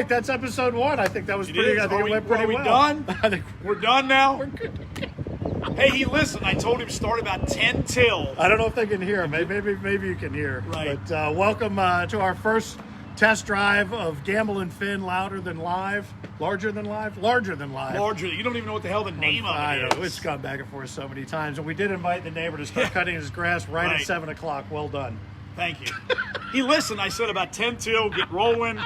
right. That's episode 1. I think that was pretty. I think it went pretty well. Are we done? I think We're done now? we're good. Hey, listen, I told him to start about 10 till. I don't know if they can hear. Maybe you can hear. Right. But welcome to our first test drive of Gamble and Finn, louder than live, larger than live, larger than live. Larger. You don't even know what the hell the name of I it know. is. It's gone back and forth so many times. And we did invite the neighbor to start cutting his grass right at 7 o'clock. Well done. Thank you. He listened. I said about 10 till, get rolling.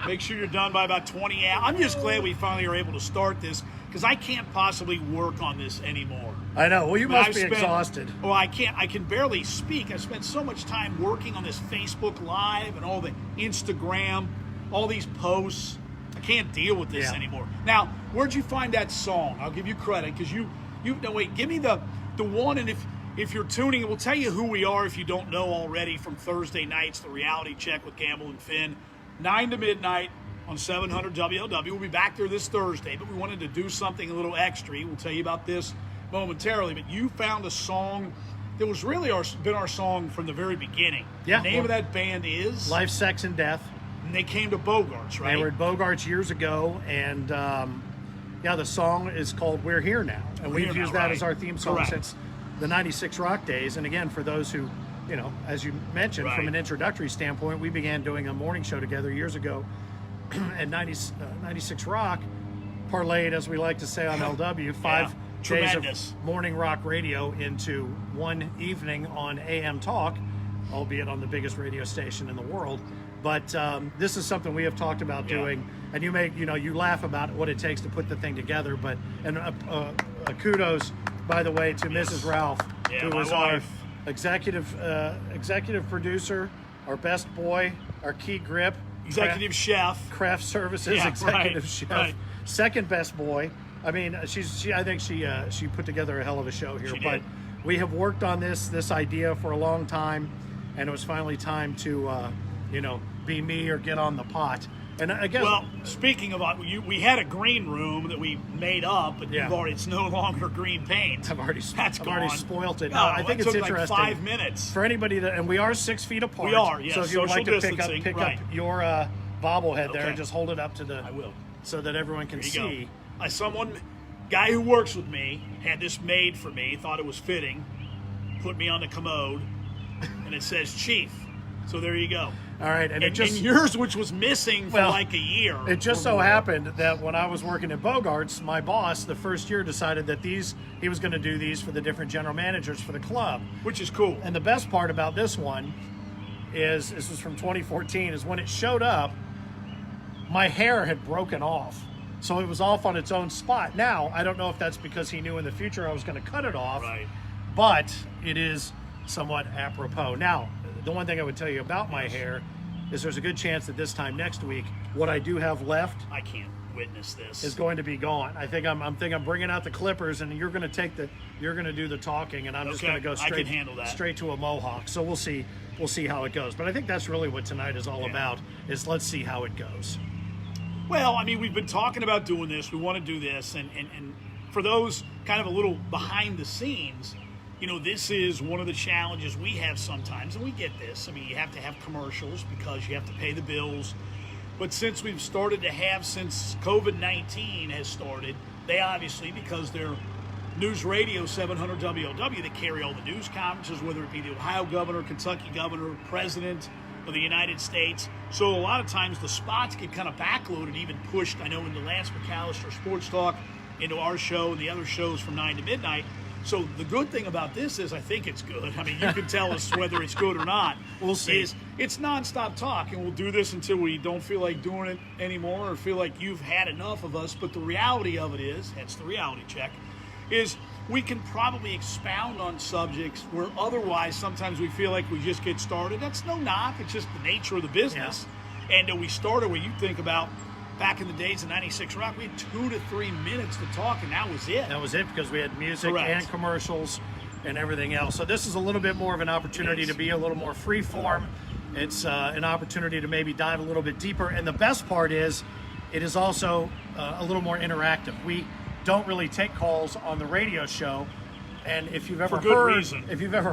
Make sure you're done by about 20 hours. I'm just glad we finally are able to start this because I can't possibly work on this anymore. I know. Well, you must be exhausted. Well, I can't. I can barely speak. I spent so much time working on this Facebook Live and all the Instagram, all these posts. I can't deal with this anymore. Now, where'd you find that song? I'll give you credit because you. No, wait. Give me the one, and if you're tuning, it will tell you who we are if you don't know already from Thursday nights, the Reality Check with Gamble and Finn, 9 to midnight on 700 WLW. We'll be back there this Thursday, but we wanted to do something a little extra. We'll tell you about this momentarily, but you found a song that was really been our song from the very beginning. Yeah. The name of that band is? Life, Sex, and Death. And they came to Bogarts, right? They were at Bogarts years ago, and the song is called We're Here Now. And we've used that as our theme song since the 96 Rock days. And again, for those who, as you mentioned, from an introductory standpoint, we began doing a morning show together years ago at 96 Rock, parlayed, as we like to say on LW, 5 days of morning rock radio into one evening on AM Talk, albeit on the biggest radio station in the world. But this is something we have talked about doing, and you laugh about what it takes to put the thing together. But kudos, by the way, to Mrs. Ralph, who is our executive producer, our best boy, our key grip, executive chef, craft services, executive chef, second best boy. I mean, I think she put together a hell of a show here. But we have worked on this idea for a long time, and it was finally time to be me or get on the pot. And I guess. Well, speaking of we had a green room that we made up, but it's no longer green paint. I've already spoiled it. No, I think it's interesting. Like 5 minutes for anybody and we are 6 feet apart. We are, yes. So if you would like to pick up your bobblehead there and just hold it up to I will, so that everyone can see. Guy who works with me had this made for me. Thought it was fitting. Put me on the commode, and it says Chief. So there you go. All right, and yours, which was missing for like a year. It just so happened that when I was working at Bogarts, my boss, the first year, decided that he was going to do these for the different general managers for the club. Which is cool. And the best part about this one is, this was from 2014, is when it showed up, my hair had broken off. So it was off on its own spot. Now, I don't know if that's because he knew in the future I was going to cut it off. Right. But it is somewhat apropos. Now, the one thing I would tell you about my hair is there's a good chance that this time next week, what I do have left, I can't witness this, is going to be gone. I think I'm bringing out the clippers, and you're going to do the talking, and I'm just going to go straight to a mohawk. So we'll see how it goes. But I think that's really what tonight is all about. Is let's see how it goes. Well, I mean, we've been talking about doing this. We want to do this, and for those kind of a little behind the scenes. This is one of the challenges we have sometimes, and we get this. I mean, you have to have commercials because you have to pay the bills. But since COVID-19 has started, they obviously, because they're News Radio 700 WLW, they carry all the news conferences, whether it be the Ohio governor, Kentucky governor, president of the United States. So a lot of times the spots get kind of backloaded, even pushed, I know, into Lance McAllister Sports Talk, into our show and the other shows from 9 to midnight. So the good thing about this is I think it's good. I mean, you can tell us whether it's good or not. We'll see. It's nonstop talk, and we'll do this until we don't feel like doing it anymore or feel like you've had enough of us. But the reality of it is, hence the reality check, is we can probably expound on subjects where otherwise sometimes we feel like we just get started. That's no knock. It's just the nature of the business. Yeah. And we started where you think about back in the days of 96 Rock, we had 2 to 3 minutes to talk, and that was it. That was it because we had music and commercials and everything else. So this is a little bit more of an opportunity to be a little more free form. It's an opportunity to maybe dive a little bit deeper. And the best part is it is also a little more interactive. We don't really take calls on the radio show. And if you've ever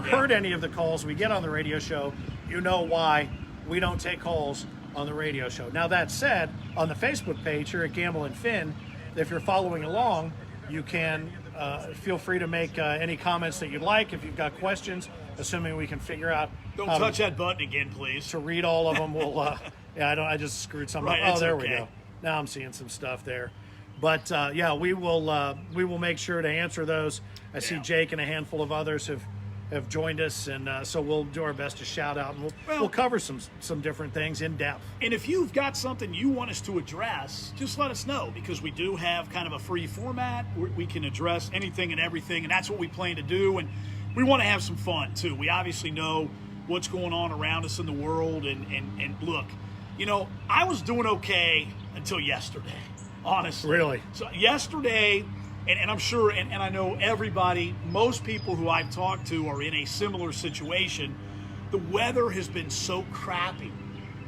heard any of the calls we get on the radio show, you know why we don't take calls on the radio show. Now, that said, on the Facebook page here at Gamble and Finn, if you're following along, you can feel free to make any comments that you'd like. If you've got questions, assuming we can figure out. Don't touch that button again, please. To read all of them, we'll. I just screwed something right, up. Oh, there okay. we go. Now I'm seeing some stuff there. But yeah, we will make sure to answer those. I see Jake and a handful of others have joined us, and so we'll do our best to shout out, and we'll cover some different things in depth. And if you've got something you want us to address, just let us know, because we do have kind of a free format. We can address anything and everything, and that's what we plan to do. And we want to have some fun too. We obviously know what's going on around us in the world, and look, I was doing okay until yesterday, honestly. Really? So yesterday, and I'm sure, and I know everybody, most people who I've talked to are in a similar situation. The weather has been so crappy,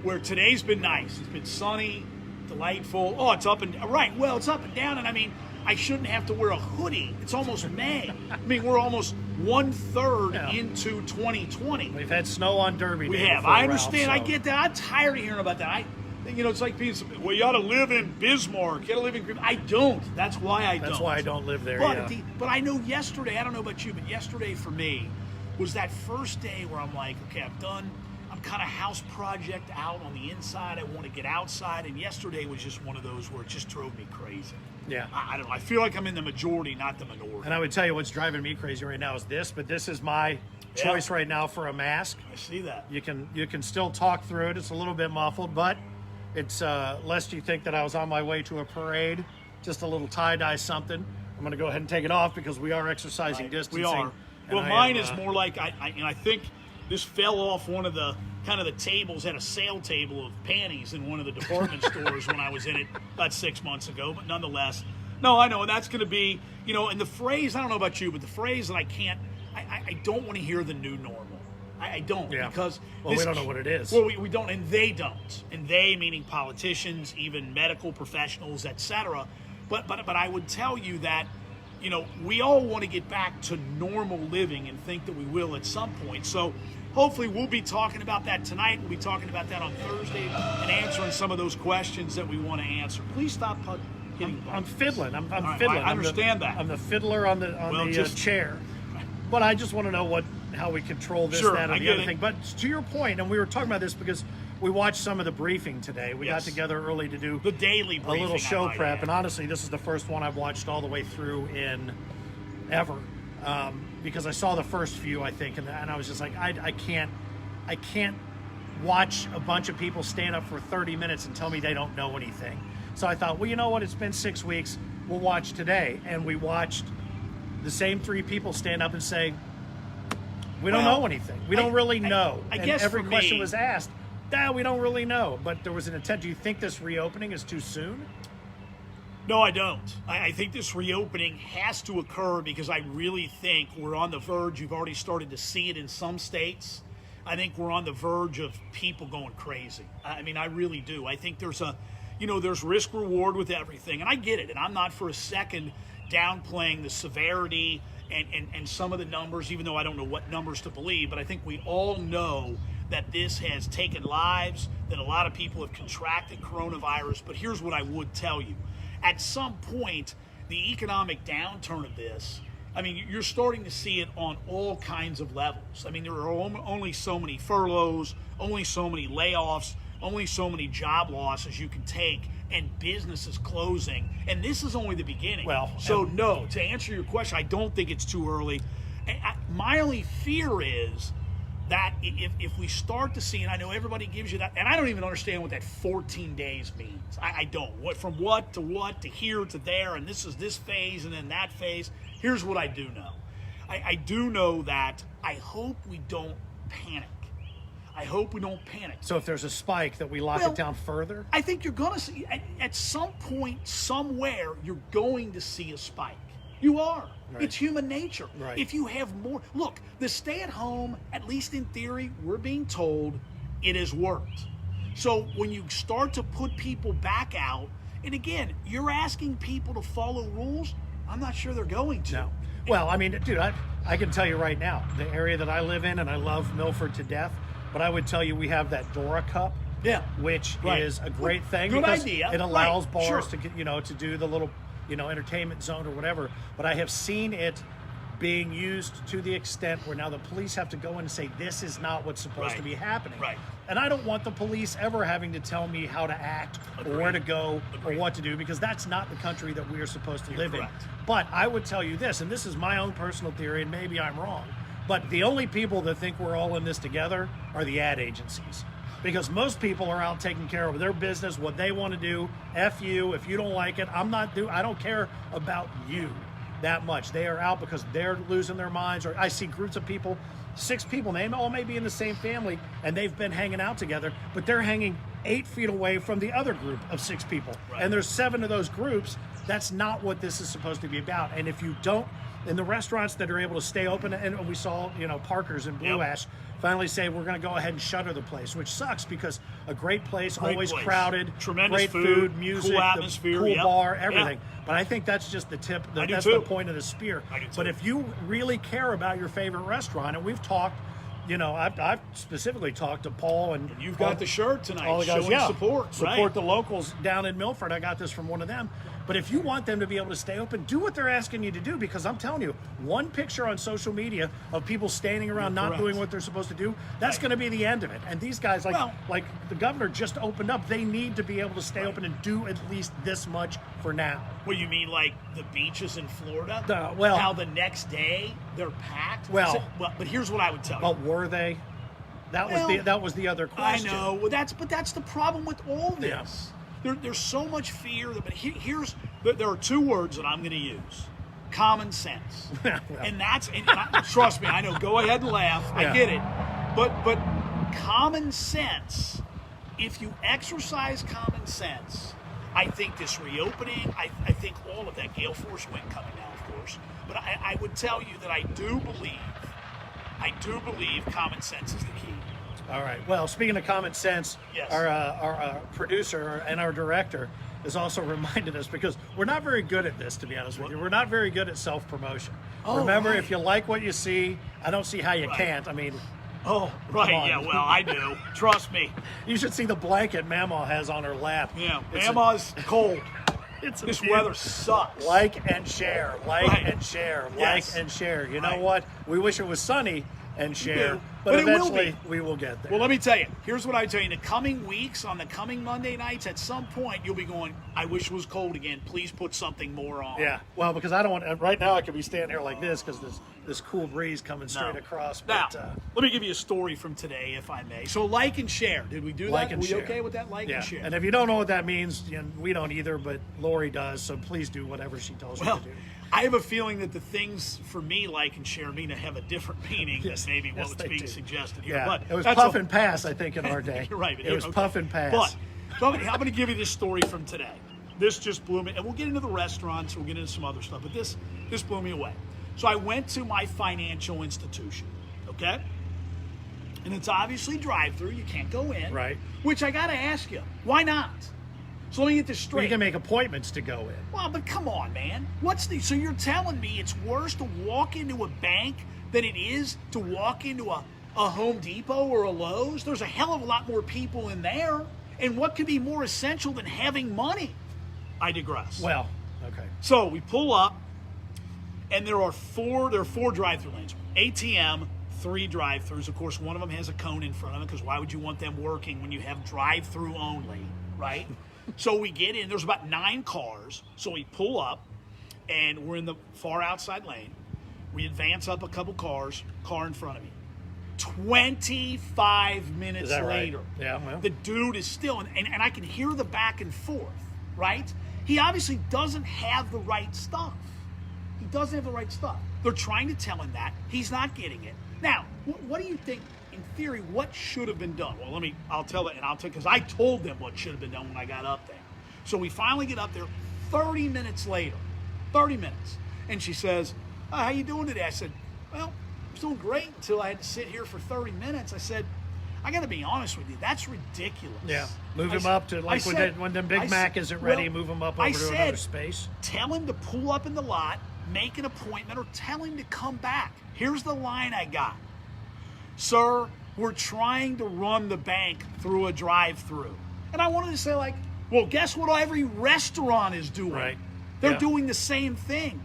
where today's been nice. It's been sunny, delightful. Oh, it's up and down. And I mean, I shouldn't have to wear a hoodie. It's almost May. I mean, we're almost 1/3 into 2020. We've had snow on Derby Day. We have. I understand. I get that. I'm tired of hearing about that. It's like people say, well, you ought to live in Bismarck. You ought to live in Green. I don't. That's why I don't. That's why I don't live there, But I know yesterday, I don't know about you, but yesterday for me was that first day where I'm like, okay, I'm done. I'm kind of house project out on the inside. I want to get outside. And yesterday was just one of those where it just drove me crazy. Yeah. I don't know. I feel like I'm in the majority, not the minority. And I would tell you what's driving me crazy right now is this, but this is my choice right now for a mask. I see that. You can still talk through it. It's a little bit muffled, but it's lest you think that I was on my way to a parade, just a little tie-dye something. I'm going to go ahead and take it off because we are exercising distancing. We are. Well, mine is more like, I think this fell off one of the tables, had a sale table of panties in one of the department stores when I was in it about 6 months ago, but nonetheless. No, I know, and that's going to be, and the phrase, I don't know about you, but the phrase that I don't want to hear the new normal. I don't, because we don't know what it is. Well, we don't, and they don't. And they, meaning politicians, even medical professionals, etc. But I would tell you that, we all want to get back to normal living and think that we will at some point. So hopefully we'll be talking about that tonight. We'll be talking about that on Thursday and answering some of those questions that we want to answer. Please stop hitting buttons. I'm fiddling. I'm right, fiddling. I understand that. I'm the fiddler on the chair. But I just want to know how we control this, that, and the other thing. But to your point, and we were talking about this because we watched some of the briefing today. We got together early to do the daily briefing, a little show prep, and honestly, this is the first one I've watched all the way through in ever, because I saw the first few, I think, and I was just like, I can't watch a bunch of people stand up for 30 minutes and tell me they don't know anything. So I thought, well, you know what? It's been 6 weeks. We'll watch today, and we watched the same three people stand up and say, we don't know anything. We don't really know. I and guess every for question me, was asked, we don't really know. But there was an intent. Do you think this reopening is too soon? No, I don't. I think this reopening has to occur because I really think we're on the verge. You've already started to see it in some states. I think we're on the verge of people going crazy. I mean, I really do. I think there's there's risk reward with everything. And I get it. And I'm not for a second downplaying the severity and some of the numbers, even though I don't know what numbers to believe. But I think we all know that this has taken lives, that a lot of people have contracted coronavirus. But here's what I would tell you. At some point, the economic downturn of this, I mean, you're starting to see it on all kinds of levels. I mean, there are only so many furloughs, only so many layoffs, only so many job losses you can take, and businesses closing. And this is only the beginning. No, to answer your question, I don't think it's too early. My only fear is that if we start to see, and I know everybody gives you that, and I don't even understand what that 14 days means. I don't. From what to here to there, and this is this phase and then that phase. Here's what I do know. I do know that I hope we don't panic. I hope we don't panic. So if there's a spike, that we lock it down further? I think you're going to see, at some point, somewhere, you're going to see a spike. You are. Right. It's human nature. Right. If you have more, look, the stay at home, at least in theory, we're being told it has worked. So when you start to put people back out, and again, you're asking people to follow rules, I'm not sure they're going to. No. Well, I mean, dude, I can tell you right now, the area that I live in, and I love Milford to death, but I would tell you we have that Dora Cup Yeah. which Right. is a great thing. Good because idea. It allows Right. bars Sure. to get, to do the little, entertainment zone or whatever. But I have seen it being used to the extent where now the police have to go in and say, this is not what's supposed Right. to be happening. Right. And I don't want the police ever having to tell me how to act or where to go or what to do, because that's not the country that we are supposed to live correct. in. But I would tell you this, and this is my own personal theory, and maybe I'm wrong, but the only people that think we're all in this together are the ad agencies. Because most people are out taking care of their business, what they want to do. F you, if you don't like it, I don't care about you that much. They are out because they're losing their minds. Or I see groups of people, 6 people, and they all may be in the same family, and they've been hanging out together, but they're hanging 8 feet away from the other group of 6 people. Right. And there's 7 of those groups. That's not what this is supposed to be about. And if you don't, in the restaurants that are able to stay open, and we saw, Parker's and Blue Yep. Ash finally say we're going to go ahead and shutter the place, which sucks because a great place, Great always place. crowded, Tremendous great food, music, cool the atmosphere, cool yep. bar, Yeah. everything. But I think that's just the tip. I do That's too. the point of the spear. I do too. But if you really care about your favorite restaurant, and we've talked, I've specifically talked to Paul and You've Paul- got the shirt tonight, all the guys, showing support. Right? the locals down in Milford. I got this from one of them. But if you want them to be able to stay open, do what they're asking you to do, because I'm telling you, one picture on social media of people standing around not correct. doing what they're supposed to do, that's Right. going to be the end of it. And these guys, Well- like the governor just opened up, they need to be able to stay open and do at least this much for now. Well, you mean like the beaches in Florida? Well- how the next day they're packed? Well- but here's what I would tell you. But were they? That was the other I question. know. Well, that's the problem with all this. There's so much fear. There are 2 words that I'm going to use: common sense. Well. And trust me, I know. Go ahead and laugh. Yeah. I get it. But common sense. If you exercise common sense, I think this reopening, I think all of that, Gale Force wind coming now, of course. But I would tell you that I do believe common sense is the key. All right. Well, speaking of common sense, Yes. our producer and our director has also reminded us, because we're not very good at this, to be honest with you. We're not very good at self-promotion. Oh, Remember, right. if you like what you see, I don't see how you Right. can't. I mean, Oh, right. on. Yeah, well, I do. Trust me. you should see the blanket Mama has on her lap. Yeah, It's a- Mama's cold. it's a This beauty. weather sucks. Like and share, Right. and share, Yes. like and share. You know Right. what? We wish it was sunny and share, do. but But it will eventually be. we will get there. Well, let me tell you. Here's what I tell you. In the coming weeks, on the coming Monday nights, at some point, you'll be going, I wish it was cold again. Please put something more on. Yeah, well, because I don't want. Right now, I could be standing here like this because this cool breeze coming straight No. across. Now, But let me give you a story from today, if I may. So, like and share. Did we do like that? and Are we share. okay with that? Like yeah. and share. And if you don't know what that means, we don't either. But Lori does, so please do whatever she tells you Well, to do. I have a feeling that the things for me, like and share, mean to have a different meaning Yes. than maybe Yes, what's they being do. suggested here. Yeah, But it was that's puff a- and pass, I think, in our day. You're right. It was okay. puff and pass. But so I'm going to give you this story from today. This just blew me, and we'll get into the restaurants. We'll get into some other stuff, but this blew me away. So I went to my financial institution, okay, and it's obviously drive-through. You can't go in, Right. Which I got to ask you, why not? So let me get this you straight. can make appointments to go in. Well, but come on, man. So you're telling me it's worse to walk into a bank than it is to walk into a Home Depot or a Lowe's? There's a hell of a lot more people in there. And what could be more essential than having money? I digress. Well, okay. So we pull up, and there are four drive-through lanes. ATM, 3 drive-throughs. Of course, one of them has a cone in front of it, because why would you want them working when you have drive-through only, right? So we get in. There's about 9 cars. So we pull up, and we're in the far outside lane. We advance up a couple cars. Car in front of me. 25 minutes Is that right? later, Yeah, well. the dude is still, and I can hear the back and forth, right? He obviously doesn't have the right stuff. He doesn't have the right stuff. They're trying to tell him that. He's not getting it. Now, what do you think, in theory, what should have been done? Well, I'll tell it, because I told them what should have been done when I got up there. So we finally get up there 30 minutes later. 30 minutes. And she says, how you doing today? I said, well, I was doing great until I had to sit here for 30 minutes. I said, I got to be honest with you, that's ridiculous. Yeah, move I him said- up to, I like, said- when them Big I Mac said- isn't ready, well, move him up I over to said, another space. Tell him to pull up in the lot, make an appointment, or tell him to come back. Here's the line I got. Sir, we're trying to run the bank through a drive-through. And I wanted to say, like, well, guess what every restaurant is doing? Right. They're Yeah. doing the same thing.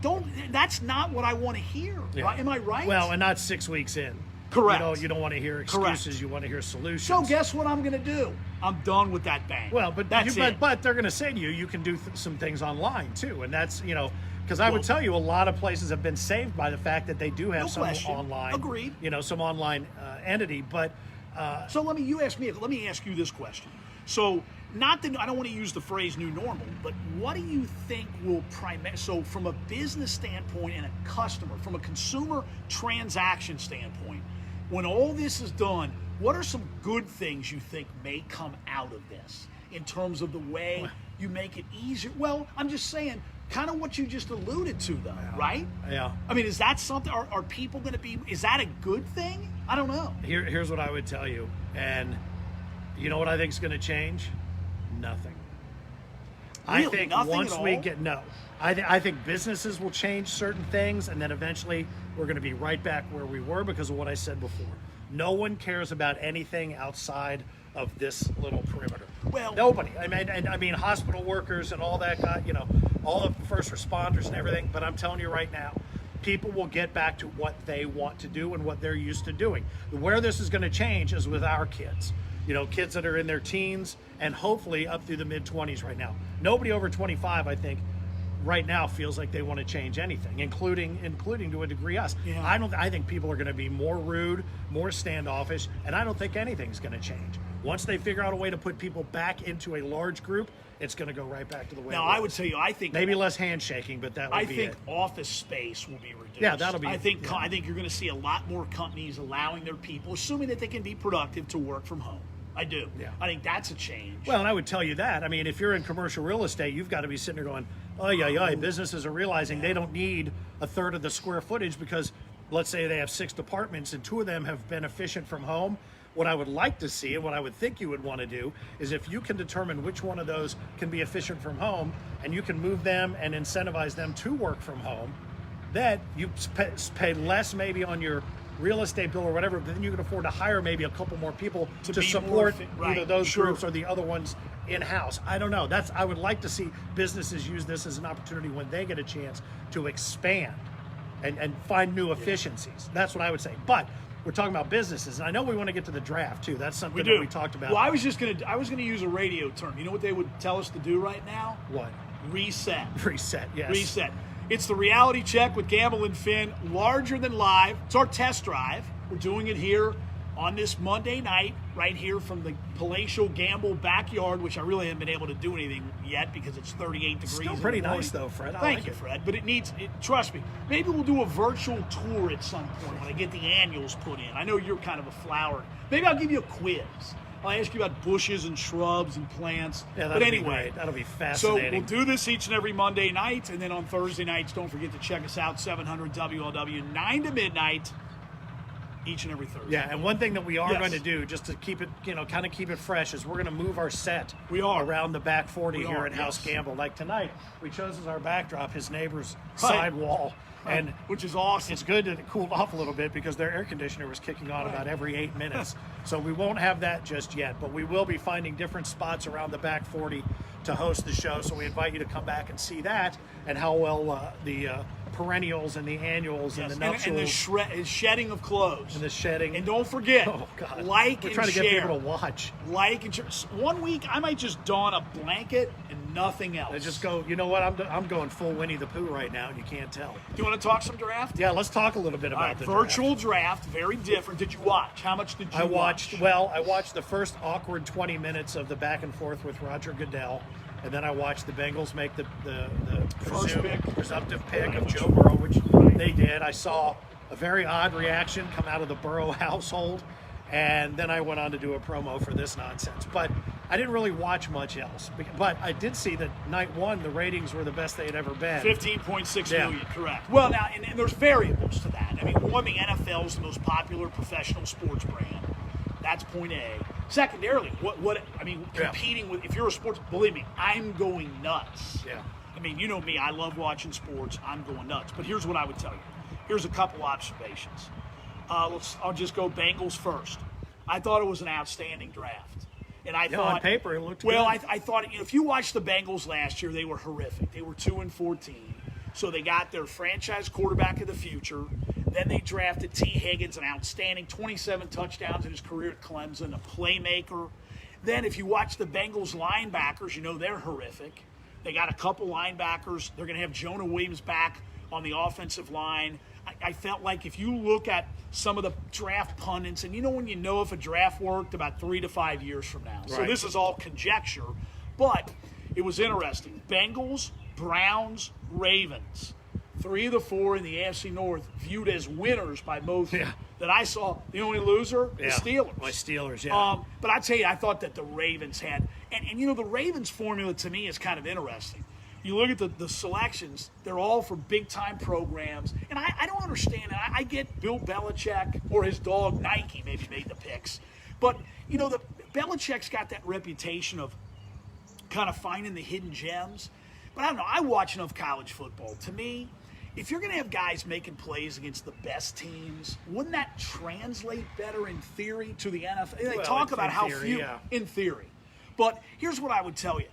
That's not what I want to hear. Yeah. Right? Am I right? Well, and not 6 weeks in. Correct. You don't want to hear excuses. You want to hear solutions. so guess what I'm going to do? I'm done with that bank. Well, but that's it. But they're going to say to you, you can do some things online too, and that's because I would tell you a lot of places have been saved by the fact that they do have No some question. online. Agreed. Some online entity, but So let me ask you this question. So not that I don't want to use the phrase new normal, but what do you think will so from a business standpoint and a customer, from a consumer transaction standpoint, when all this is done, what are some good things you think may come out of this in terms of the way you make it easier? Well, I'm just saying, kind of what you just alluded to, though, right? Yeah. I mean, is that something? Are people going to be? Is that a good thing? I don't know. Here's what I would tell you, and you know what I think is going to change? Nothing. Really? I think Nothing once at we all? get I think businesses will change certain things, and then eventually we're going to be right back where we were because of what I said before. No one cares about anything outside of this little perimeter. Well, nobody. I mean, hospital workers and all that guy, all the first responders and everything. But I'm telling you right now, people will get back to what they want to do and what they're used to doing. Where this is going to change is with our kids. Kids that are in their teens and hopefully up through the mid-20s right now. Nobody over 25, I think, right now feels like they want to change anything, including to a degree us. Yeah. I think people are going to be more rude, more standoffish, and I don't think anything's going to change. Once they figure out a way to put people back into a large group, it's going to go right back to the way Now, it was. I would tell you, I think Maybe less handshaking, but that would be it. office space will be reduced. Yeah, that'll be- I think yeah. I think you're going to see a lot more companies allowing their people, assuming that they can be productive, to work from home. I do. Yeah. I think that's a change. Well, and I would tell you that. I mean, if you're in commercial real estate, you've got to be sitting there going, oh, yeah. Businesses are realizing they don't need a third of the square footage because, let's say they have 6 departments and 2 of them have been efficient from home. What I would like to see and what I would think you would want to do is if you can determine which one of those can be efficient from home and you can move them and incentivize them to work from home, that you pay less maybe on your real estate bill or whatever, but then you can afford to hire maybe a couple more people to be support more either those Sure. groups or the other ones in-house. I don't know. I would like to see businesses use this as an opportunity when they get a chance to expand and find new efficiencies. That's what I would say. But we're talking about businesses, and I know we want to get to the draft too. That's something that we talked about. Well, I was gonna use a radio term. You know what they would tell us to do right now? What? Reset. Reset, yes. Reset. It's the reality check with Gamble and Finn, larger than live. It's our test drive. We're doing it here on this Monday night, right here from the palatial Gamble backyard, which I really haven't been able to do anything yet because it's 38 degrees. Still in pretty the morning. nice though, Fred. I Thank like you, it. Fred. But it needs it. Trust me. Maybe we'll do a virtual tour at some point when I get the annuals put in. I know you're kind of a flower. Maybe I'll give you a quiz. I'll ask you about bushes and shrubs and plants. Yeah, but that'll anyway, be great. That'll be so fascinating. we'll do this each and every Monday night, and then on Thursday nights, don't forget to check us out, 700 WLW, 9 to midnight, each and every Thursday. Yeah, and one thing that we are Yes. going to do, just to keep it, kind of keep it fresh, is we're going to move our set. We are. Around the back 40 We here are, at House yes. Gamble. Like tonight, we chose as our backdrop his neighbor's Right. side wall, and which is awesome. it's good that it cooled off a little bit because their air conditioner was kicking on about every 8 minutes. So we won't have that just yet, but we will be finding different spots around the back 40 to host the show. So we invite you to come back and see that and how well the perennials and the annuals Yes, and the nuptials and the shedding of clothes. and the shedding. And don't forget, Oh God! like We're and trying to share. get people to watch. Like and share. 1 week, I might just don a blanket and nothing else. I just go. You know what? I'm going full Winnie the Pooh right now, and you can't tell. Do you want to talk some draft? Yeah, let's talk a little bit All about right, the virtual draft, very different. Did you watch? How much did you I watch? watched the first awkward 20 minutes of the back and forth with Roger Goodell, and then I watched the Bengals make the First pick. presumptive pick of Joe Burrow, which they did. I saw a very odd reaction come out of the Burrow household, and then I went on to do a promo for this nonsense. But I didn't really watch much else. But I did see that night one, the ratings were the best they had ever been. 15.6 Yeah. million, correct. Well, now, and there's variables to that. I mean, one, the NFL is the most popular professional sports brand. That's point A. Secondarily, competing with, if you're a sports, believe me, I'm going nuts. Yeah. I mean, you know me, I love watching sports. I'm going nuts. But here's what I would tell you. Here's a couple observations. I'll just go Bengals first. I thought it was an outstanding draft. And I thought, on paper, it looked well, good. I thought, if you watched the Bengals last year, they were horrific. They were 2-14. So they got their franchise quarterback of the future. Then they drafted T. Higgins, an outstanding 27 touchdowns in his career at Clemson, a playmaker. Then if you watch the Bengals linebackers, you know they're horrific. They got a couple linebackers. They're going to have Jonah Williams back on the offensive line. I felt like if you look at some of the draft pundits, and when you know if a draft worked about 3 to 5 years from now. So this is all conjecture, but it was interesting. Bengals, Browns, Ravens, 3 of the 4 in the AFC North viewed as winners by most that I saw. The only loser, the Steelers. My Steelers, yeah. But I tell you, I thought that the Ravens had, and the Ravens formula to me is kind of interesting. You look at the selections, they're all for big-time programs. And I don't understand it. I get Bill Belichick or his dog Nike maybe made the picks. But, the Belichick's got that reputation of kind of finding the hidden gems. But I don't know. I watch enough college football. To me, if you're going to have guys making plays against the best teams, wouldn't that translate better in theory to the NFL? They talk about how few in theory. But here's what I would tell you.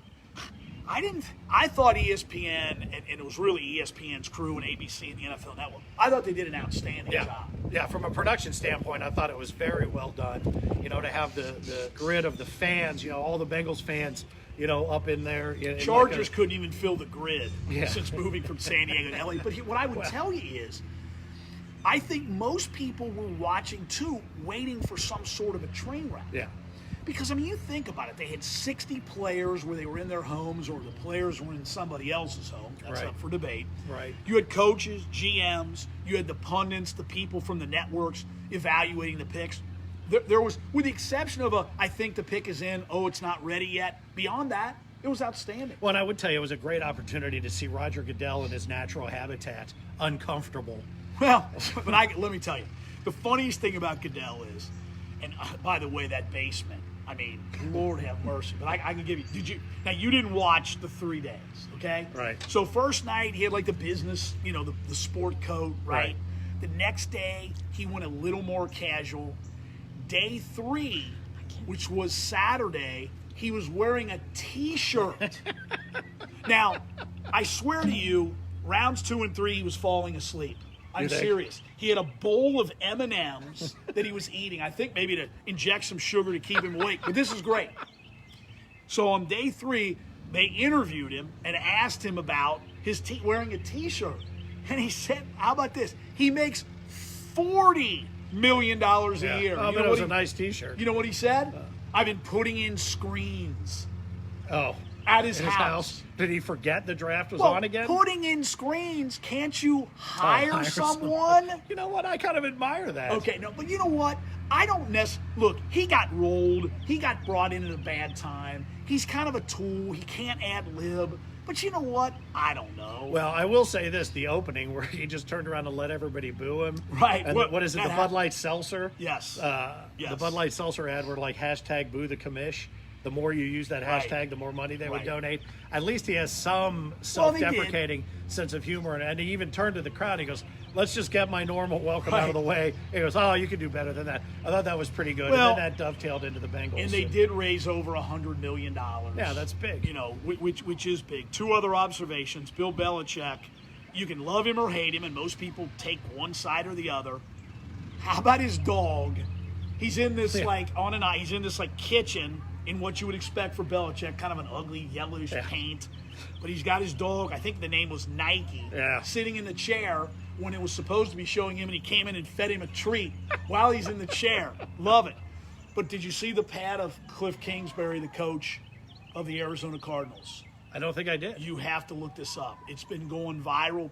I thought ESPN, and it was really ESPN's crew and ABC and the NFL Network, I thought they did an outstanding job. Yeah, from a production standpoint, I thought it was very well done. To have the grid of the fans, all the Bengals fans, up in there. Chargers couldn't even fill the grid since moving from San Diego to LA. But what I would tell you is, I think most people were watching too, waiting for some sort of a train wreck. Yeah. Because, you think about it. They had 60 players where they were in their homes or the players were in somebody else's home. That's up for debate. Right. You had coaches, GMs. You had the pundits, the people from the networks evaluating the picks. There was, with the exception of I think the pick is in, it's not ready yet. Beyond that, it was outstanding. Well, and I would tell you it was a great opportunity to see Roger Goodell in his natural habitat, uncomfortable. Well, but let me tell you, the funniest thing about Goodell is, and by the way, that basement, Lord have mercy. But I can give you. Now, you didn't watch the 3 days, okay? Right. So first night, he had the business, the sport coat, right? The next day, he went a little more casual. Day 3, which was Saturday, he was wearing a T-shirt. Now, I swear to you, rounds 2 and 3, he was falling asleep. I'm serious. He had a bowl of M&Ms that he was eating, I think maybe to inject some sugar to keep him awake. But this is great. So on day 3, they interviewed him and asked him about his wearing a T-shirt. And he said, how about this? He makes $40 million a year. Oh, but it was a nice T-shirt. You know what he said? I've been putting in screens. Oh. At his house. Did he forget the draft was on again? Putting in screens, can't you hire someone? You know what? I kind of admire that. Okay, no, but you know what? I don't look, he got rolled. He got brought in at a bad time. He's kind of a tool. He can't ad-lib. But you know what? I don't know. Well, I will say this, the opening where he just turned around and let everybody boo him. Right. And what is it, the Bud Light Seltzer? Yes. Yes. The Bud Light Seltzer ad were hashtag boo the commish. The more you use that hashtag, the more money they would donate. At least he has some self-deprecating sense of humor. And he even turned to the crowd. He goes, let's just get my normal welcome out of the way. He goes, you can do better than that. I thought that was pretty good. Well, and then that dovetailed into the Bengals. And they did raise over $100 million. Yeah, that's big. Which is big. 2 other observations. Bill Belichick, you can love him or hate him, and most people take one side or the other. How about his dog? He's in this, he's in this, kitchen in what you would expect for Belichick, kind of an ugly yellowish paint. But he's got his dog, I think the name was Nike, sitting in the chair when it was supposed to be showing him, and he came in and fed him a treat while he's in the chair. Love it. But did you see the pad of Cliff Kingsbury, the coach of the Arizona Cardinals? I don't think I did. You have to look this up. It's been going viral.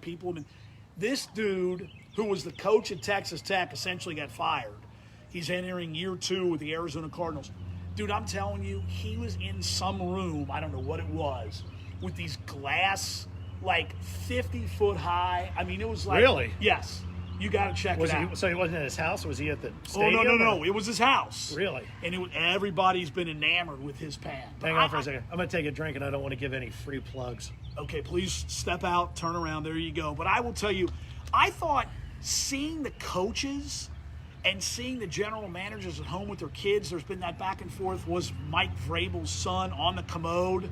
This dude, who was the coach at Texas Tech, essentially got fired. He's entering year 2 with the Arizona Cardinals. Dude, I'm telling you, he was in some room, I don't know what it was, with these glass, 50-foot high. It was Really? Yes. You got to check it out. So he wasn't at his house? Was he at the stadium? No. It was his house. Really? And everybody's been enamored with his pad. Hang on for a second. I'm going to take a drink, and I don't want to give any free plugs. Okay, please step out, turn around. There you go. But I will tell you, I thought seeing the coaches and seeing the general managers at home with their kids, there's been that back and forth. Was Mike Vrabel's son on the commode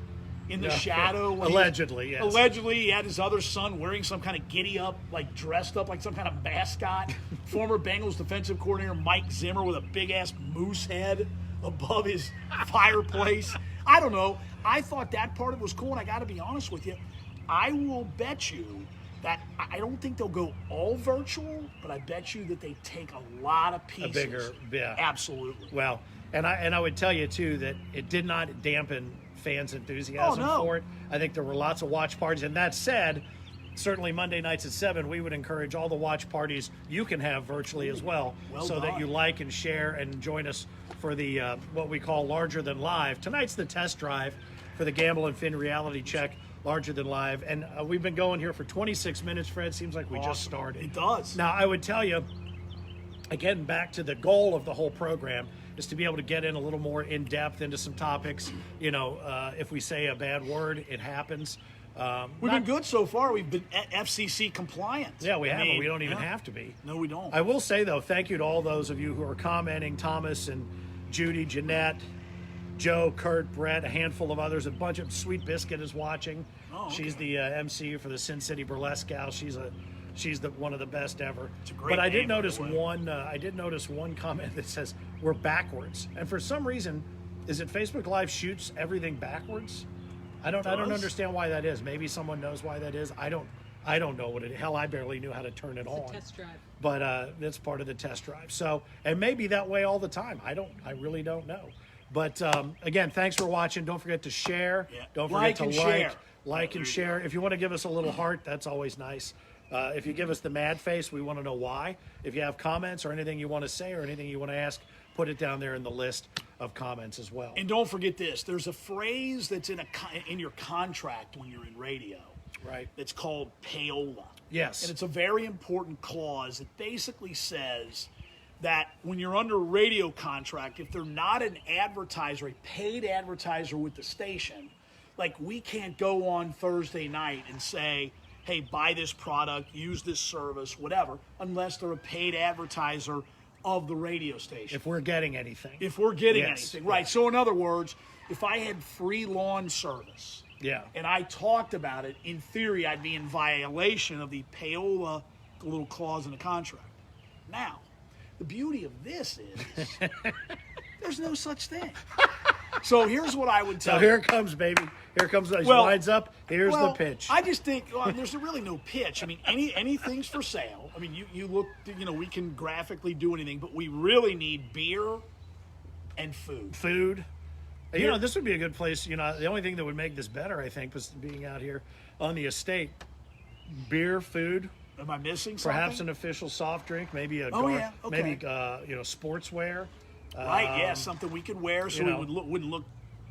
in the shadow? Allegedly, yes. Allegedly, he had his other son wearing some kind of giddy up, like dressed up like some kind of mascot. Former Bengals defensive coordinator Mike Zimmer with a big-ass moose head above his fireplace. I don't know. I thought that part of it was cool, and I got to be honest with you. I will bet you that I don't think they'll go all virtual, but I bet you that they take a lot of pieces. A bigger, yeah. Absolutely. Well, and I would tell you, too, that it did not dampen fans' enthusiasm for it. I think there were lots of watch parties. And that said, certainly Monday nights at 7, we would encourage all the watch parties you can have virtually as well so that you like and share and join us for the what we call Larger Than Live. Tonight's the test drive for the Gamble and Fin reality check, Larger Than Live. And we've been going here for 26 minutes, Fred. Seems like we just started. It does. Now, I would tell you, again, back to the goal of the whole program is to be able to get in a little more in depth into some topics. You know, if we say a bad word, it happens. We've been good so far. We've been FCC compliant. Yeah, we have. We don't even have to be. No, we don't. I will say, though, thank you to all those of you who are commenting, Thomas and Judy, Jeanette, Joe, Kurt, Brett, a handful of others. A bunch of Sweet Biscuit is watching. Oh, okay. She's the MC for the Sin City Burlesque Gal. She's one of the best ever. It's a great but I name, did notice one. I did notice one comment that says we're backwards, and for some reason, is it Facebook Live shoots everything backwards? I don't understand why that is. Maybe someone knows why that is. I don't know what it is. Hell, I barely knew how to turn it on. It's a test drive. But that's part of the test drive. So, and maybe that way all the time. I really don't know. But again, thanks for watching. Don't forget to share. Yeah. Don't forget to Like and share. If you want to give us a little heart, that's always nice. If you give us the mad face, we want to know why. If you have comments or anything you want to say or anything you want to ask, put it down there in the list of comments as well. And don't forget this. There's a phrase that's in your contract when you're in radio. Right. It's called payola. Yes. And it's a very important clause that basically says that when you're under a radio contract, if they're not an advertiser, a paid advertiser with the station, like we can't go on Thursday night and say, hey, buy this product, use this service, whatever, unless they're a paid advertiser of the radio station. If we're getting anything. If we're getting Yes. anything. Right. So in other words, if I had free lawn service and I talked about it, in theory, I'd be in violation of the payola little clause in the contract. Now, the beauty of this is there's no such thing. So here's what I would tell So you. here it comes, baby. Here it comes. He winds up. Here's the pitch. I just think there's really no pitch. I mean, anything's for sale. I mean, you look, we can graphically do anything, but we really need beer and food. Food. This would be a good place. The only thing that would make this better, I think, was being out here on the estate. Beer, food. Am I missing something? Perhaps an official soft drink, maybe maybe sportswear. Right, yeah, something we could wear so we wouldn't look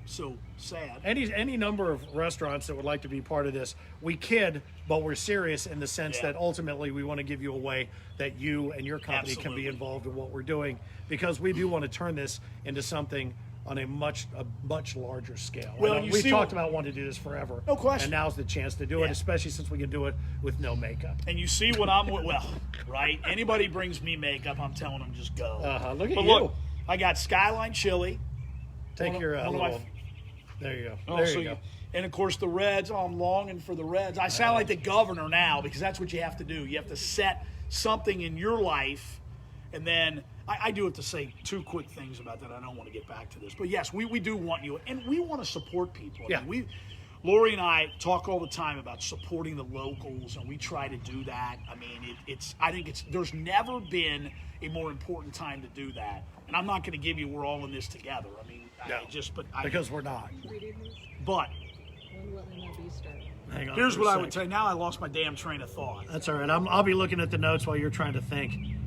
so sad. Any number of restaurants that would like to be part of this. We kid, but we're serious in the sense that ultimately we want to give you a way that you and your company can be involved in what we're doing, because we do want to turn this into something on a much larger scale. Well, we've talked about wanting to do this forever. No question. And now's the chance to do it, especially since we can do it with no makeup. And you see what I'm with, right? Anybody brings me makeup, I'm telling them just go. Look at but you. Look, I got Skyline Chili. Take your there you go. There you go. And, of course, the Reds. Oh, I'm longing for the Reds. I sound like the governor now because that's what you have to do. You have to set something in your life, and then I do have to say two quick things about that. I don't want to get back to this. But, yes, we do want you, and we want to support people. I mean, Lori and I talk all the time about supporting the locals, and we try to do that. I mean, I think there's never been a more important time to do that. And I'm not going to give you we're all in this together. I mean, because we're not. But When will MLB start? Hang on here's for a what I sec. would tell you. Now I lost my damn train of thought. That's all right. I'll be looking at the notes while you're trying to think.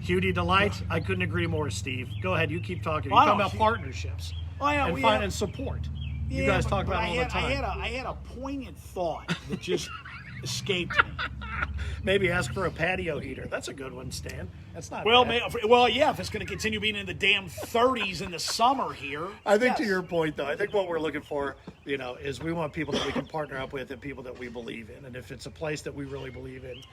Cutie Delight, I couldn't agree more, Steve. Go ahead. You keep talking. You're talking about partnerships and support. You guys talk about it all the time. I had a poignant thought that just escaped me. Maybe ask for a patio heater. That's a good one, Stan. That's not bad. If it's going to continue being in the damn 30s in the summer here. I think to your point, though, I think what we're looking for, is we want people that we can partner up with and people that we believe in. And if it's a place that we really believe in,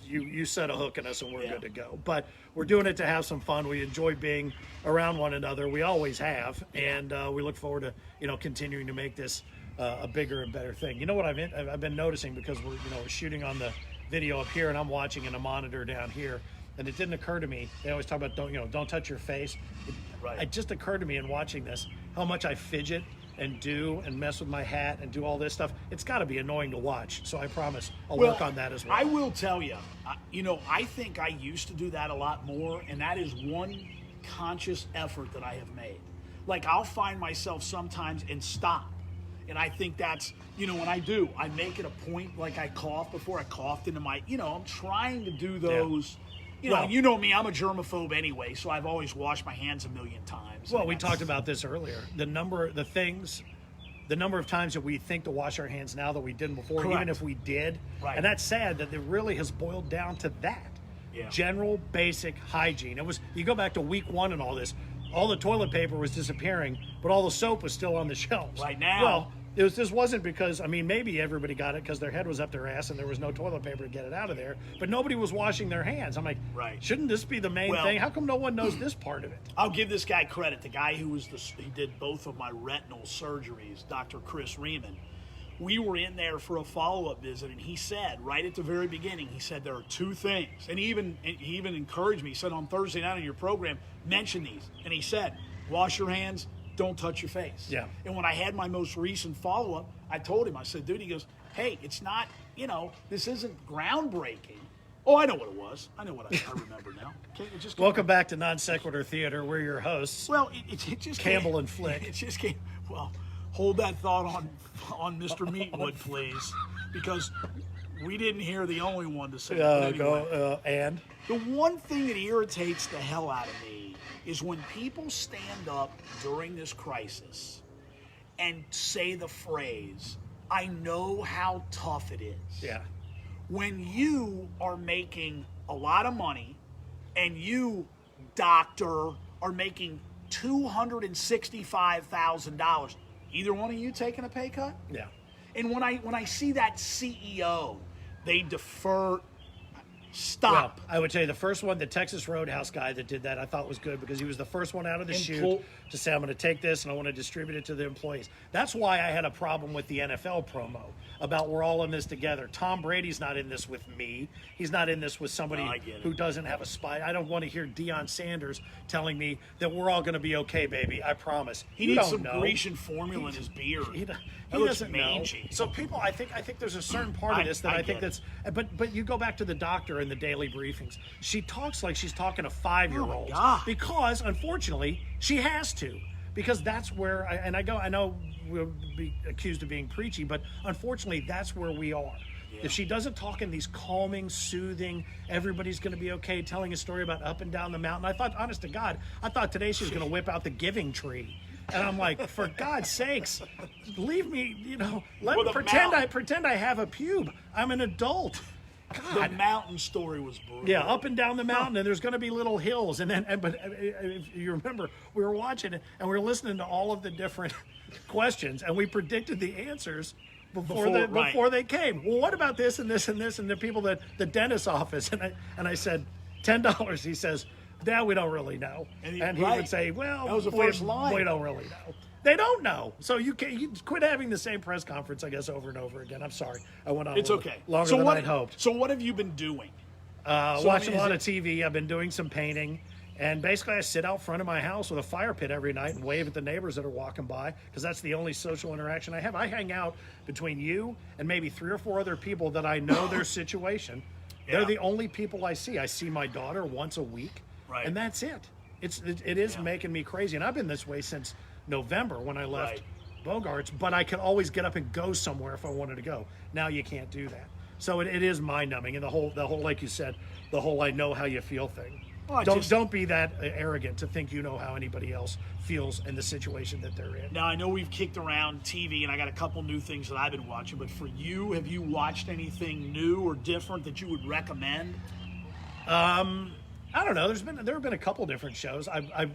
you set a hook in us and we're Yeah. good to go. But we're doing it to have some fun. We enjoy being around one another. We always have, and we look forward to continuing to make this a bigger and better thing. You know what I've been noticing, because we're shooting on the video up here and I'm watching in a monitor down here, and it didn't occur to me. They always talk about don't touch your face. Right. It just occurred to me in watching this how much I fidget and do and mess with my hat and do all this stuff. It's got to be annoying to watch. So I promise I'll work on that as well. I will tell you, I think I used to do that a lot more, and that is one conscious effort that I have made. Like, I'll find myself sometimes and stop. And I think that's, when I do, I make it a point, like I cough before I coughed into my, I'm trying to do those. Well, you know me, I'm a germaphobe anyway, so I've always washed my hands a million times. Well, we talked about this earlier. The number of times that we think to wash our hands now that we didn't before, Correct. even if we did. Right. And that's sad that it really has boiled down to that. Yeah. General basic hygiene. You go back to week 1 and all this, all the toilet paper was disappearing, but all the soap was still on the shelves. Right now. Well, this wasn't because, maybe everybody got it because their head was up their ass and there was no toilet paper to get it out of there, but nobody was washing their hands. I'm like, Right. Shouldn't this be the main Well- thing? How come no one knows this part of it? I'll give this guy credit. The guy who he did both of my retinal surgeries, Dr. Chris Riemann. We were in there for a follow-up visit, and he said right at the very beginning, he said there are 2 things, and he even encouraged me. He said on Thursday night on your program, mention these, and he said, wash your hands, don't touch your face. Yeah. And when I had my most recent follow-up, I told him, I said, dude, he goes, hey, it's not, this isn't groundbreaking. Oh, I know what it was. I know what I remember now. Okay, it just Welcome back to Non Sequitur Theater. We're your hosts. Well, it just Campbell came, and Flick. It just came. Well, hold that thought on Mr. Meatwood, please, because we didn't hear the only one to say. But anyway, And the one thing that irritates the hell out of me is when people stand up during this crisis and say the phrase, "I know how tough it is." yeah, When you are making a lot of money and you, doctor, are making $265,000, either one of you taking a pay cut? yeah. And when I see that CEO, they defer. Stop. Well, I would tell you the first one, the Texas Roadhouse guy that did that, I thought was good because he was the first one out of the chute to say, I'm going to take this and I want to distribute it to the employees. That's why I had a problem with the NFL promo about we're all in this together. Tom Brady's not in this with me. He's not in this with somebody No, I get it. who doesn't have a spy. I don't want to hear Deion Sanders telling me that we're all going to be okay, baby. I promise. He You needs don't some know. Grecian formula in his beard. He That looks doesn't know. mangy. So people, I think there's a certain part of this that I I think get that's. But you go back to the doctor in the daily briefings. She talks like she's talking to 5-year-olds Oh, God. because unfortunately she has to. Because that's where I know we'll be accused of being preachy, but unfortunately that's where we are. If she doesn't talk in these calming, soothing, everybody's going to be okay, telling a story about up and down the mountain. I thought, honest to God, today she was going to whip out the giving tree. And I'm like, for God's sakes, leave me, let Well, me the pretend I have a pube. I'm an adult. The God. mountain story was brutal. Yeah, up and down the mountain, and there's going to be little hills. But if you remember, we were watching it, and we were listening to all of the different questions, and we predicted the answers before they came. Well, what about this and this and this, and the people that the dentist's office? And I said, $10. He says, "Dad, we don't really know." And he right. would say, "Well, That was the first line. we don't really know." They don't know. So you quit having the same press conference, I guess, over and over again. I'm sorry. I went on It's a little okay. longer So than what, I'd hoped. So what have you been doing? Watching is a lot it- of TV. I've been doing some painting. And basically, I sit out front of my house with a fire pit every night and wave at the neighbors that are walking by because that's the only social interaction I have. I hang out between you and maybe 3 or 4 other people that I know their situation. Yeah. They're the only people I see. I see my daughter once a week, Right. and that's it. It is making me crazy. And I've been this way since November when I left Bogarts, but I could always get up and go somewhere if I wanted to go. Now you can't do that. So it is mind-numbing. And the whole, like you said, the whole I know how you feel thing. Well, Don't be that arrogant to think you know how anybody else feels in the situation that they're in. Now, I know we've kicked around TV, and I got a couple new things that I've been watching, but for you, have you watched anything new or different that you would recommend? I don't know. There have been a couple different shows. I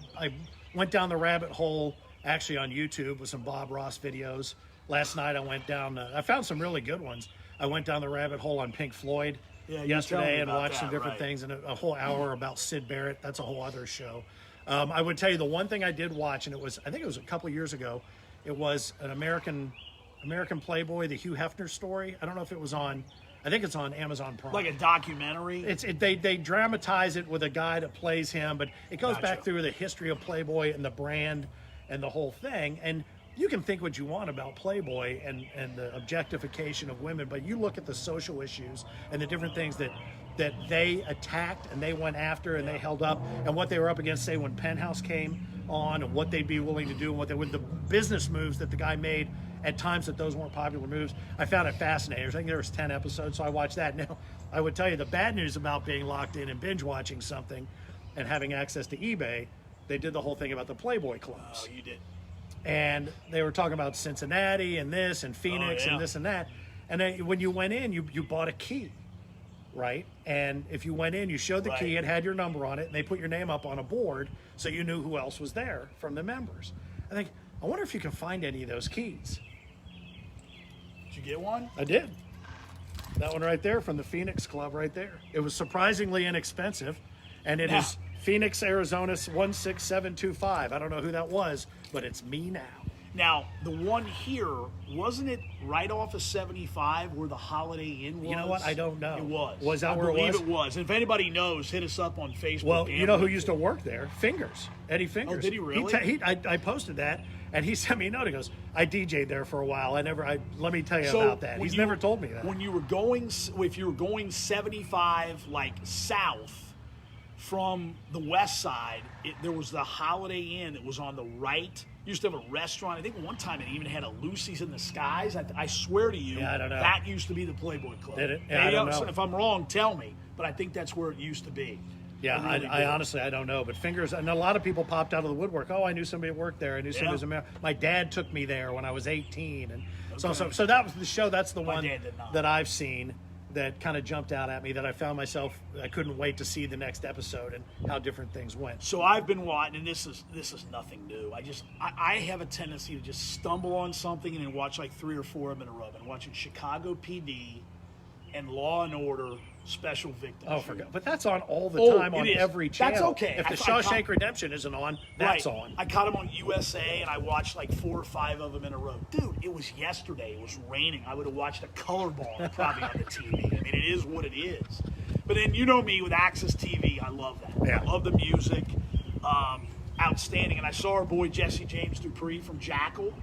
went down the rabbit hole actually on YouTube with some Bob Ross videos. Last night I went down. I found some really good ones. I went down the rabbit hole on Pink Floyd. Yeah, you tell yesterday me and about watched some that, different right. things, and a whole hour about Sid Barrett. That's a whole other show. I would tell you the one thing I did watch, and I think it was a couple years ago. It was an American Playboy, the Hugh Hefner story. I don't know if it was on. I think it's on Amazon Prime. Like a documentary. They dramatize it with a guy that plays him, but it goes Gotcha. back through the history of Playboy and the brand and the whole thing. And you can think what you want about Playboy and the objectification of women, but you look at the social issues and the different things that they attacked and they went after and they held up, and what they were up against, say when Penthouse came on, and what they'd be willing to do, and what they would, the business moves that the guy made at times that those weren't popular moves. I found it fascinating. I think there was 10 episodes, so I watched that. Now, I would tell you the bad news about being locked in and binge watching something and having access to eBay, they did the whole thing about the Playboy clubs. Oh, you did. And they were talking about Cincinnati and this and Phoenix yeah. and this and that. And then when you went in, you bought a key, right? And if you went in, you showed the key, it had your number on it, and they put your name up on a board so you knew who else was there from the members. I wonder if you can find any of those keys. Did you get one? I did. That one right there from the Phoenix Club right there. It was surprisingly inexpensive, and it is Phoenix, Arizona 16725. I don't know who that was, but it's me now. Now, the one here, wasn't it right off of 75 where the Holiday Inn was? You know what? I don't know. It was. Was that where it was? I believe it was. And if anybody knows, hit us up on Facebook. Well, you know who Amber. used to work there? Fingers. Eddie Fingers. Oh, did he really? I posted that, and he sent me a note. He goes, I DJ'd there for a while. Let me tell you So about that. when He's you- never told me that. When you were going, if you were going 75 like south from the west side, there was the Holiday Inn that was on the right. Used to have a restaurant. I think one time it even had a Lucy's in the Skies. I swear to you, Yeah, I don't know. that used to be the Playboy Club. Did it? Yeah, Maybe I don't know. If I'm wrong, tell me. But I think that's where it used to be. Yeah, really I do. honestly, I don't know. But Fingers, and a lot of people popped out of the woodwork. Oh, I knew somebody that worked there. I knew somebody was American. My dad took me there when I was 18. And so that was the show. That's the one dad did not. that I've seen that kind of jumped out at me, that I found myself, I couldn't wait to see the next episode and how different things went. So I've been watching, and this is nothing new. I have a tendency to just stumble on something and then watch like 3 or 4 of them in a row. I've been watching Chicago PD and Law and Order Special Victims. Oh, forgot. But that's on all the Oh, time on it is. every channel. That's okay. If the Shawshank Redemption isn't on, that's Right. on. I caught them on USA, and I watched like 4 or 5 of them in a row. Dude, it was yesterday. It was raining. I would have watched a color ball probably on the TV. I mean, it is what it is. But then you know me with Access TV, I love that. Yeah. I love the music. Outstanding. And I saw our boy Jesse James Dupree from Jackal.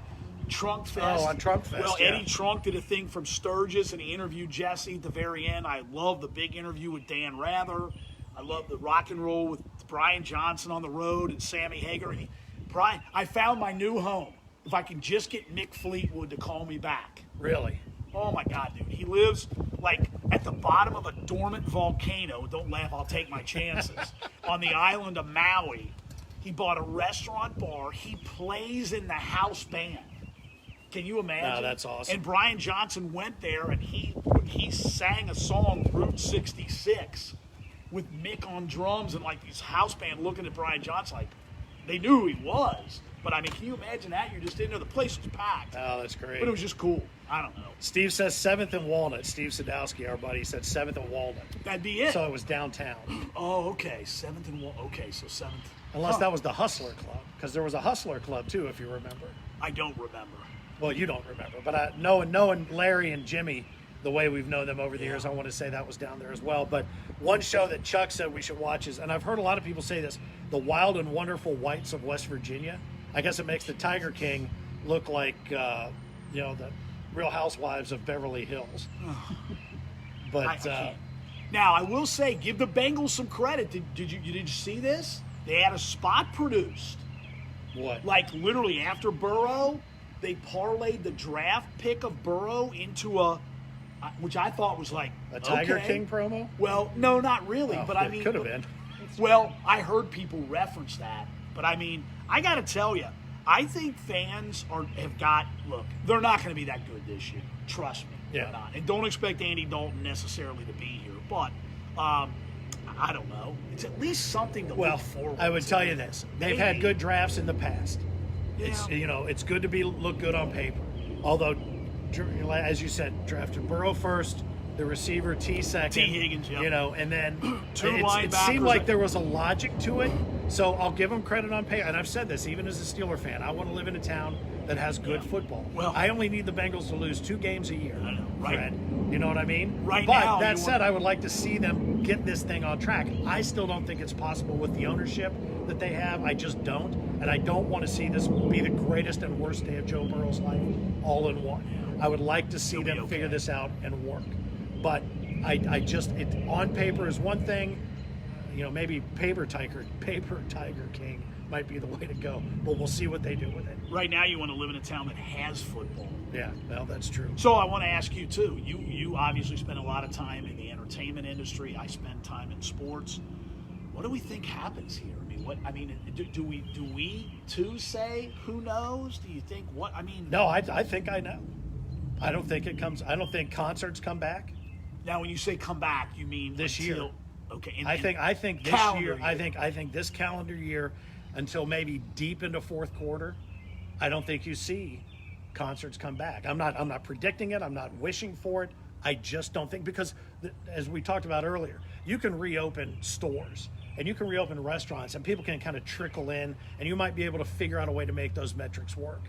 Trunk Fest. Oh, on Trunk Fest, Well, yeah. Eddie Trunk did a thing from Sturgis, and he interviewed Jesse at the very end. I love the big interview with Dan Rather. I love the rock and roll with Brian Johnson on the road and Sammy Hagar. And Brian, I found my new home. If I can just get Mick Fleetwood to call me back. Really? Oh my God, dude. He lives like at the bottom of a dormant volcano. Don't laugh, I'll take my chances. On the island of Maui. He bought a restaurant bar. He plays in the house band. Can you imagine? Oh, that's awesome. And Brian Johnson went there and he sang a song, Route 66, with Mick on drums and like these house band looking at Brian Johnson like they knew who he was. But I mean, can you imagine that? You're just in there. The place was packed. Oh, that's great. But it was just cool. I don't know. Steve says 7th and Walnut. Steve Sadowski, our buddy, said 7th and Walnut. That'd be it. So it was downtown. Oh, okay. 7th and 1. Okay, so 7th. Unless that was the Hustler Club, because there was a Hustler Club too, if you remember. I don't remember. Well, you don't remember, but knowing Larry and Jimmy the way we've known them over the years, I want to say that was down there as well. But one show that Chuck said we should watch is, and I've heard a lot of people say this, The Wild and Wonderful Whites of West Virginia. I guess it makes the Tiger King look like, the Real Housewives of Beverly Hills. But I can't. Now, I will say, give the Bengals some credit. Did you see this? They had a spot produced. what? Like, literally, after Burrow, they parlayed the draft pick of Burrow into which I thought was like, A Tiger okay. King promo? Well, no, not really. Oh, but I it mean, could have been. Well, I heard people reference that, but I mean, I got to tell you, I think fans look, they're not going to be that good this year. Trust me, Yeah. they're not. And don't expect Andy Dalton necessarily to be here, but I don't know. It's at least something to Well, look forward to. I would tell you this. They've had Maybe. good drafts in the past. It's Yeah. it's good to look good on paper. Although, as you said, drafted Burrow first, the receiver T second, T. Higgins, yep. you know, and then Two it linebackers. seemed like there was a logic to it. So I'll give them credit on paper, and I've said this even as a Steeler fan. I want to live in a town that has good football. Well, I only need the Bengals to lose 2 games a year. I know, right? Fred. You know what I mean? Right but now, that said, I would like to see them get this thing on track. I still don't think it's possible with the ownership that they have. I just don't, and I don't want to see this be the greatest and worst day of Joe Burrow's life all in one. I would like to see them figure this out and work. But I just, on paper is one thing. You know, maybe Paper Tiger King might be the way to go. But we'll see what they do with it. Right now, you want to live in a town that has football. Yeah, well, that's true. So I want to ask you too. You obviously spend a lot of time in the entertainment industry. I spend time in sports. What do we think happens here? I mean, do we too say who knows? Do you think what? I mean, no, I think I know. I don't think it comes. I don't think concerts come back. Now, when you say come back, you mean this year? Okay. I think this year. I think this calendar year, until maybe deep into fourth quarter, I don't think you see concerts come back. I'm not predicting it. I'm not wishing for it. I just don't think, because as we talked about earlier, you can reopen stores and you can reopen restaurants and people can kind of trickle in, and you might be able to figure out a way to make those metrics work.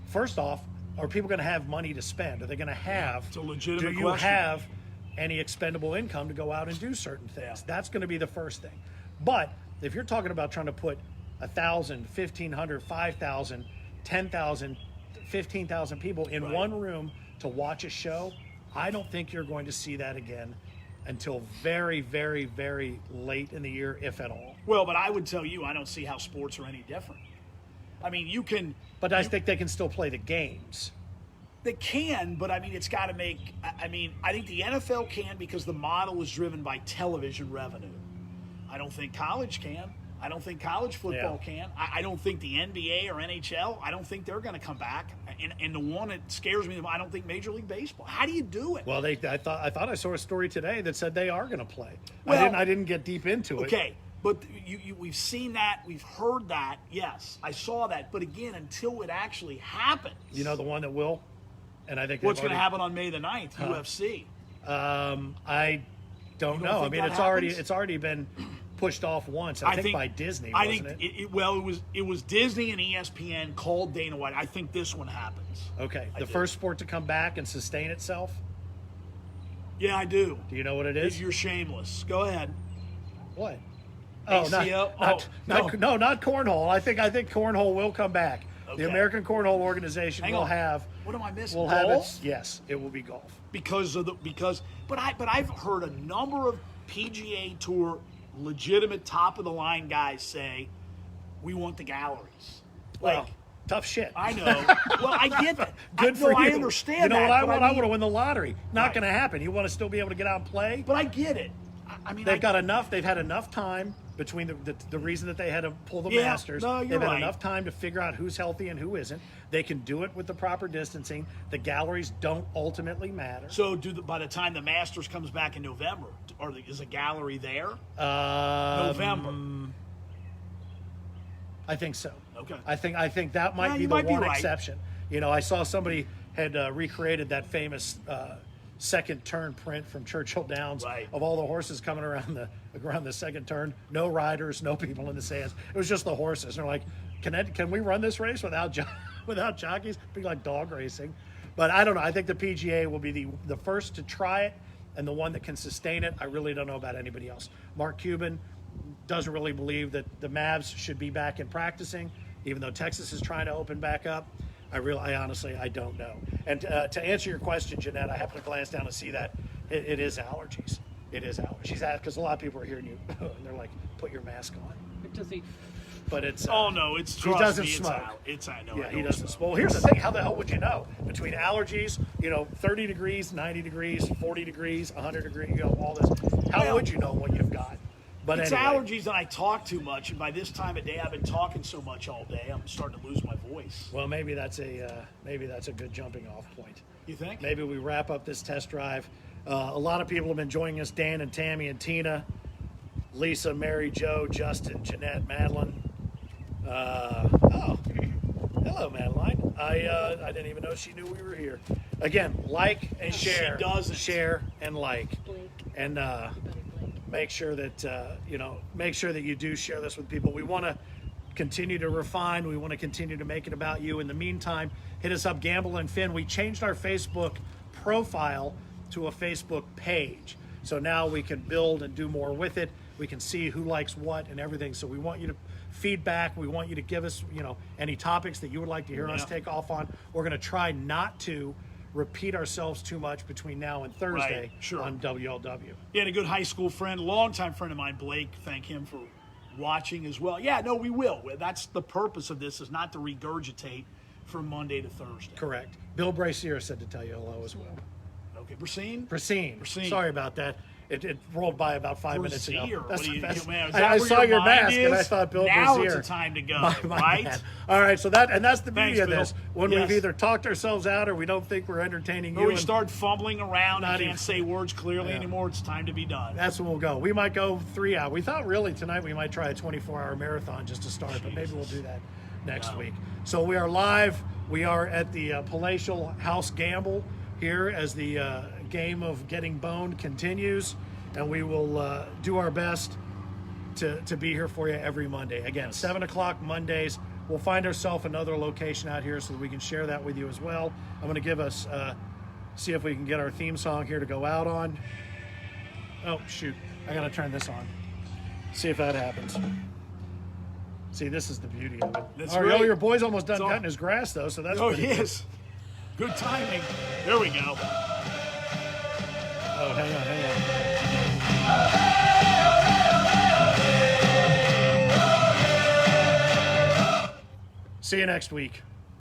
First off, are people going to have money to spend? Are they going to have? It's a legitimate do you question. have any expendable income to go out and do certain things? That's going to be the first thing. But if you're talking about trying to put 1,000, 1,500, 5,000, 10,000, 15,000 people in one room to watch a show, I don't think you're going to see that again until very, very, very late in the year, if at all. Well, but I would tell you, I don't see how sports are any different. I mean, you can... But I think they can still play the games. They can, but I mean, it's got to make... I mean, I think the NFL can because the model is driven by television revenue. I don't think college can. I don't think college football can. I don't think the NBA or NHL, I don't think they're going to come back. And the one that scares me, I don't think Major League Baseball. How do you do it? Well, I thought I saw a story today that said they are going to play. Well, I didn't get deep into it. Okay, but we've seen that, we've heard that. Yes, I saw that. But again, until it actually happens, you know the one that will, and I think what's going to happen on May the 9th, UFC. I don't know. I mean, it's already been pushed off once. I think by Disney, wasn't it? Well, it was Disney and ESPN called Dana White. I think this one happens. Okay, the first sport to come back and sustain itself. Yeah, I do. Do you know what it is? You're shameless. Go ahead. What? ACL? Not cornhole. I think cornhole will come back. Okay. The American Cornhole Organization will have. What am I missing? Will have it. Yes, it will be golf. But I've heard a number of PGA Tour legitimate top of the line guys say we want the galleries. Well, tough shit. I know. Well, I get that. Good for you. I understand. You know that, what I want? I mean, want to win the lottery. Not going to happen. You want to still be able to get out and play. But I get it. I mean, they've got enough. They've had enough time between the reason that they had to pull the Masters. No, they've you're had right. enough time to figure out who's healthy and who isn't. They can do it with the proper distancing. The galleries don't ultimately matter. So, by the time the Masters comes back in November, is a gallery there? November. I think so. Okay. I think that might be the one exception. You know, I saw somebody had recreated that famous second turn print from Churchill Downs of all the horses coming around the second turn. No riders, no people in the stands. It was just the horses. And they're like, can we run this race without jockeys? It'd be like dog racing. But I don't know. I think the PGA will be the first to try it and the one that can sustain it. I really don't know about anybody else. Mark Cuban doesn't really believe that the Mavs should be back in practicing, even though Texas is trying to open back up. I honestly don't know. And to answer your question, Jeanette, I happened to glance down and see that it is allergies. It is allergies. Because a lot of people are hearing you, and they're like, put your mask on. Does he? But it's... oh, no, he doesn't smoke. I know. Yeah, he doesn't smoke. Well, here's the thing. How the hell would you know? Between allergies, 30 degrees, 90 degrees, 40 degrees, 100 degrees, all this. How would you know what you've got? But it's anyway. allergies, and I talk too much. And by this time of day, I've been talking so much all day, I'm starting to lose my voice. Well, maybe that's a good jumping off point. You think? Maybe we wrap up this test drive. A lot of people have been joining us: Dan and Tammy and Tina, Lisa, Mary, Joe, Justin, Jeanette, Madeline. Hello, Madeline. I didn't even know she knew we were here. Again, like and share. She doesn't. Share and like. Blake. And Buddy Blake. make sure that make sure that you do share this with people. We want to continue to refine. We want to continue to make it about you. In the meantime, hit us up, Gamble and Finn. We changed our Facebook profile to a Facebook page, so now we can build and do more with it. We can see who likes what and everything. So we want you to feedback. We want you to give us any topics that you would like to hear us take off on. We're going to try not to repeat ourselves too much between now and Thursday on WLW. Yeah, and a good high school friend, longtime friend of mine, Blake, thank him for watching as well. Yeah, no, we will. That's the purpose of this, is not to regurgitate from Monday to Thursday. Correct. Bill Bracier said to tell you hello as well. Okay, Bracine? Bracine. Sorry about that. It rolled by about 5 minutes ago. I saw your mask and I thought Bill now Brazier. Now it's a time to go, my right? bad. All right, so that's the beauty of Bill. this. When we've either talked ourselves out or we don't think we're entertaining you. Or we start fumbling around and even- can't say words clearly anymore. It's time to be done. That's when we'll go. We might go 3 hours. We thought really tonight we might try a 24-hour marathon just to start, but maybe we'll do that next week. So we are live. We are at the Palatial House Gamble here as the game of getting boned continues, and we will do our best to be here for you every Monday. Again, 7 o'clock Mondays. We'll find ourselves another location out here so that we can share that with you as well. I'm going to give us, see if we can get our theme song here to go out on. Oh, shoot. I got to turn this on. See if that happens. See, this is the beauty of it. That's All right, right. your boy's almost done cutting his grass, though, so that's Oh, pretty he good. is. Good timing. There we go. Oh, hang on. See you next week.